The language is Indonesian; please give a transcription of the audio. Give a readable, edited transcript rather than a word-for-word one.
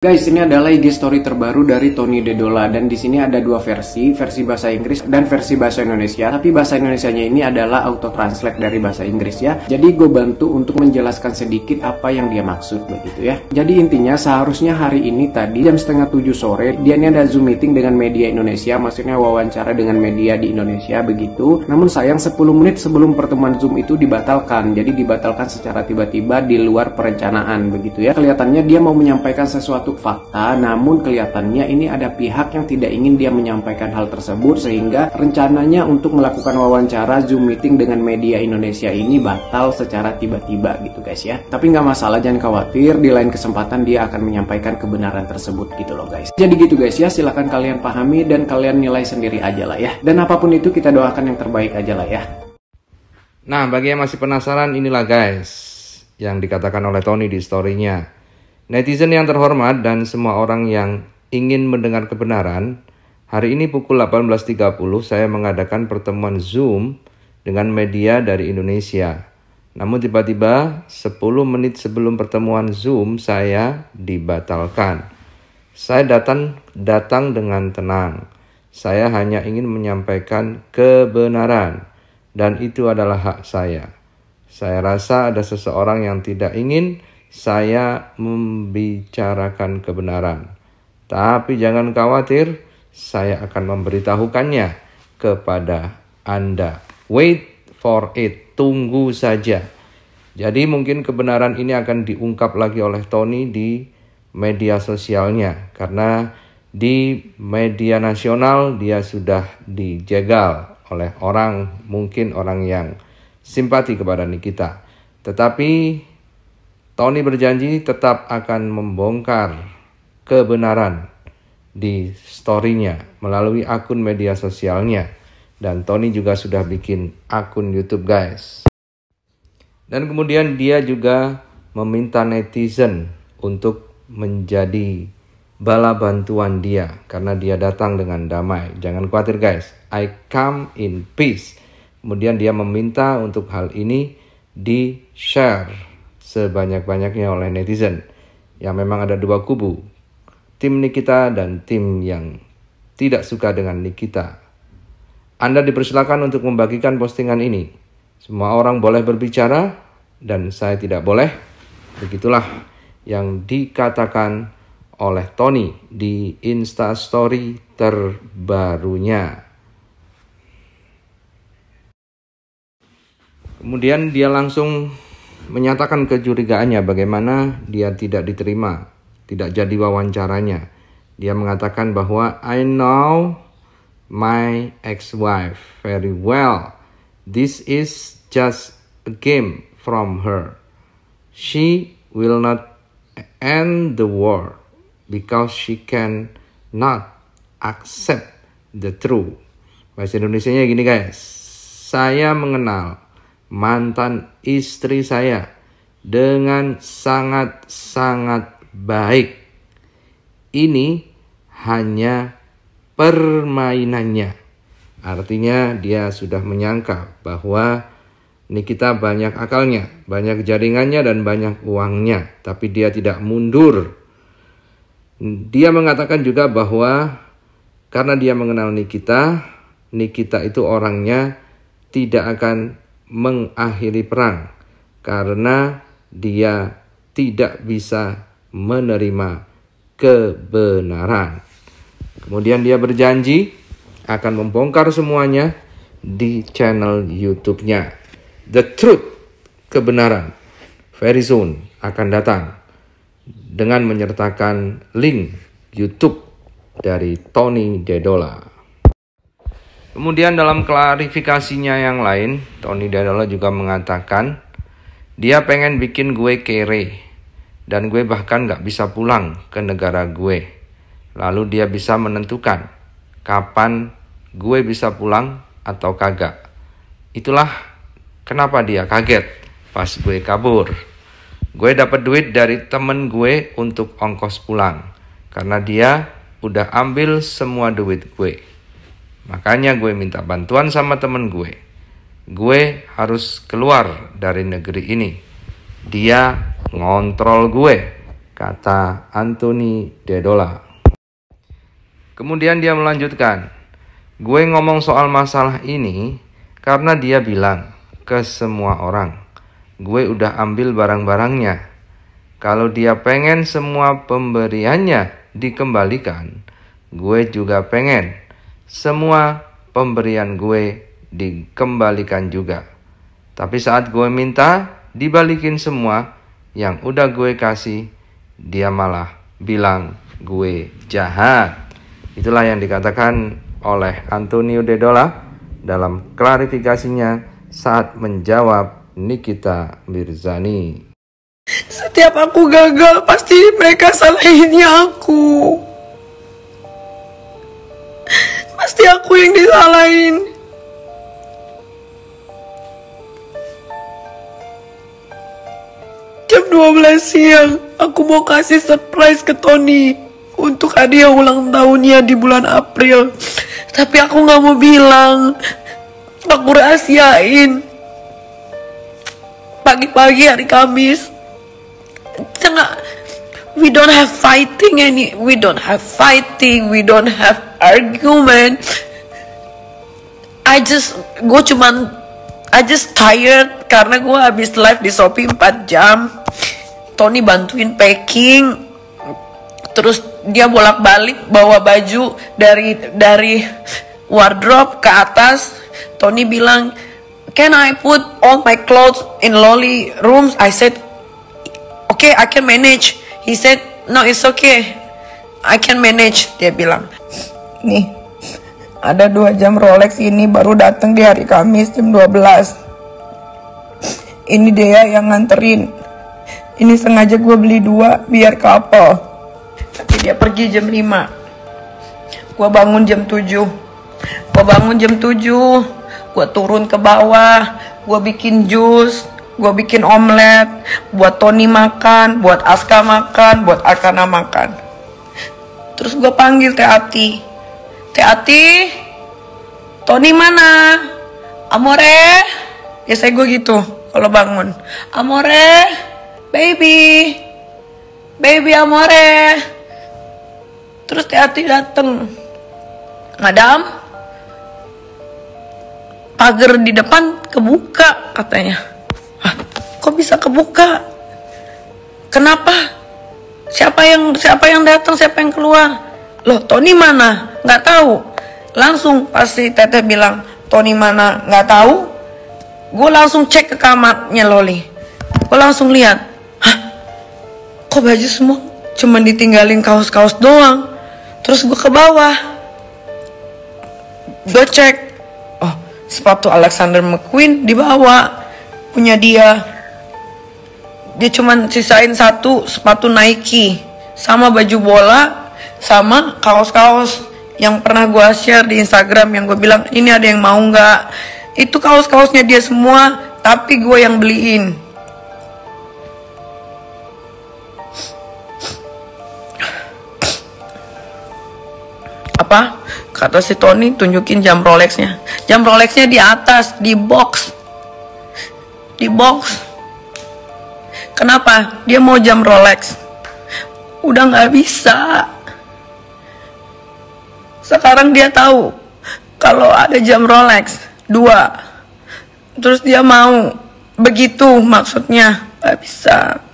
Guys, ini adalah IG story terbaru dari Tony Dedola dan di sini ada dua versi bahasa Inggris dan versi bahasa Indonesia. Tapi bahasa Indonesianya ini adalah auto translate dari bahasa Inggris ya. Jadi gue bantu untuk menjelaskan sedikit apa yang dia maksud begitu ya. Jadi intinya seharusnya hari ini tadi jam setengah 7 sore dia ini ada Zoom meeting dengan media Indonesia, maksudnya wawancara dengan media di Indonesia begitu. Namun sayang 10 menit sebelum pertemuan Zoom itu dibatalkan. Jadi dibatalkan secara tiba-tiba di luar perencanaan begitu ya. Kelihatannya dia mau menyampaikan sesuatu fakta, namun kelihatannya ini ada pihak yang tidak ingin dia menyampaikan hal tersebut sehingga rencananya untuk melakukan wawancara Zoom meeting dengan media Indonesia ini batal secara tiba-tiba gitu guys ya. Tapi nggak masalah, jangan khawatir, di lain kesempatan dia akan menyampaikan kebenaran tersebut gitu loh guys. Jadi gitu guys ya, silahkan kalian pahami dan kalian nilai sendiri aja lah ya. Dan apapun itu kita doakan yang terbaik aja lah ya. Nah, bagi yang masih penasaran, inilah guys yang dikatakan oleh Tony di story-nya. Netizen yang terhormat dan semua orang yang ingin mendengar kebenaran, hari ini pukul 18.30 saya mengadakan pertemuan Zoom dengan media dari Indonesia. Namun tiba-tiba 10 menit sebelum pertemuan Zoom saya dibatalkan. Saya datang dengan tenang. Saya hanya ingin menyampaikan kebenaran dan itu adalah hak saya. Saya rasa ada seseorang yang tidak ingin saya membicarakan kebenaran. Tapi jangan khawatir, saya akan memberitahukannya kepada Anda. Wait for it, tunggu saja. Jadi mungkin kebenaran ini akan diungkap lagi oleh Tony di media sosialnya. Karena di media nasional dia sudah dijegal oleh mungkin orang yang simpati kepada Nikita. Tetapi Tony berjanji tetap akan membongkar kebenaran di story-nya melalui akun media sosialnya. Dan Tony juga sudah bikin akun YouTube guys. Dan kemudian dia juga meminta netizen untuk menjadi bala bantuan dia. Karena dia datang dengan damai. Jangan khawatir guys, I come in peace. Kemudian dia meminta untuk hal ini di-share sebanyak-banyaknya oleh netizen. Yang memang ada dua kubu, tim Nikita dan tim yang tidak suka dengan Nikita. Anda dipersilakan untuk membagikan postingan ini. Semua orang boleh berbicara dan saya tidak boleh. Begitulah yang dikatakan oleh Tony di Insta Story terbarunya. Kemudian dia langsung menyatakan kecurigaannya bagaimana dia tidak diterima, tidak jadi wawancaranya. Dia mengatakan bahwa I know my ex-wife very well. This is just a game from her. She will not end the war because she can not accept the truth. Bahasa Indonesianya gini guys, saya mengenal mantan istri saya dengan sangat-sangat baik. Ini hanya permainannya. Artinya dia sudah menyangka bahwa Nikita banyak akalnya, banyak jaringannya dan banyak uangnya. Tapi dia tidak mundur. Dia mengatakan juga bahwa karena dia mengenal Nikita, Nikita itu orangnya tidak akan mengakhiri perang karena dia tidak bisa menerima kebenaran. Kemudian dia berjanji akan membongkar semuanya di channel YouTube-nya. The Truth, kebenaran, very soon akan datang dengan menyertakan link YouTube dari Tony Dedola. Kemudian dalam klarifikasinya yang lain, Tony Dedola juga mengatakan dia pengen bikin gue kere dan gue bahkan gak bisa pulang ke negara gue. Lalu dia bisa menentukan kapan gue bisa pulang atau kagak. Itulah kenapa dia kaget pas gue kabur. Gue dapat duit dari temen gue untuk ongkos pulang karena dia udah ambil semua duit gue. Makanya gue minta bantuan sama temen gue. Gue harus keluar dari negeri ini. Dia ngontrol gue. kata Anthony Dedola. Kemudian dia melanjutkan, gue ngomong soal masalah ini karena dia bilang ke semua orang, gue udah ambil barang-barangnya. Kalau dia pengen semua pemberiannya dikembalikan, gue juga pengen semua pemberian gue dikembalikan juga. Tapi saat gue minta dibalikin semua yang udah gue kasih, dia malah bilang gue jahat. Itulah yang dikatakan oleh Antonio Dedola dalam klarifikasinya saat menjawab Nikita Mirzani. Setiap aku gagal, pasti mereka salahinnya aku. Pasti aku yang disalahin. Jam 12 siang, aku mau kasih surprise ke Tony untuk hadiah ulang tahunnya di bulan April. Tapi aku gak mau bilang. Aku rahasiain. Pagi-pagi hari Kamis. We don't have fighting, we don't have argument. I just tired karena gue habis live di Shopee 4 jam. Tony bantuin packing, terus dia bolak-balik bawa baju dari wardrobe ke atas. Tony bilang, can I put all my clothes in Loli rooms? I said, okay, I can manage. He said, no, it's okay, I can manage. Dia bilang, nih, ada 2 jam Rolex ini baru datang di hari Kamis jam 12. Ini dia yang nganterin. Ini sengaja gue beli 2 biar couple. Tapi dia pergi jam 5. Gue bangun jam 7. Gue turun ke bawah. Gue bikin jus. Gue bikin omelet, buat Tony makan, buat Aska makan, buat Arkana makan. Terus gue panggil Teh Ati. Teh Ati, Tony mana? Amore? Biasanya gue gitu kalau bangun. Amore, baby amore. Terus Teh Ati dateng. Madam, pagar di depan kebuka katanya. Hah, kok bisa kebuka? Kenapa? Siapa yang datang? Siapa yang keluar? Loh, Tony mana? Nggak tahu. Langsung pasti Teteh bilang, Tony mana? Nggak tahu. Gue langsung cek ke kamarnya Loli. Gue langsung lihat. Hah? Kok baju semua cuman ditinggalin kaos-kaos doang? Terus gue ke bawah. Gue cek. Oh, sepatu Alexander McQueen dibawa. Punya dia cuman sisain 1 sepatu Nike sama baju bola sama kaos-kaos yang pernah gue share di Instagram, yang gue bilang ini ada yang mau nggak. Itu kaos-kaosnya dia semua, tapi gue yang beliin. Apa kata si Tony? Tunjukin jam Rolexnya. Jam Rolexnya di atas, di box. Kenapa? Dia mau jam Rolex. Udah gak bisa. Sekarang dia tahu kalau ada jam Rolex 2. Terus dia mau begitu, maksudnya gak bisa.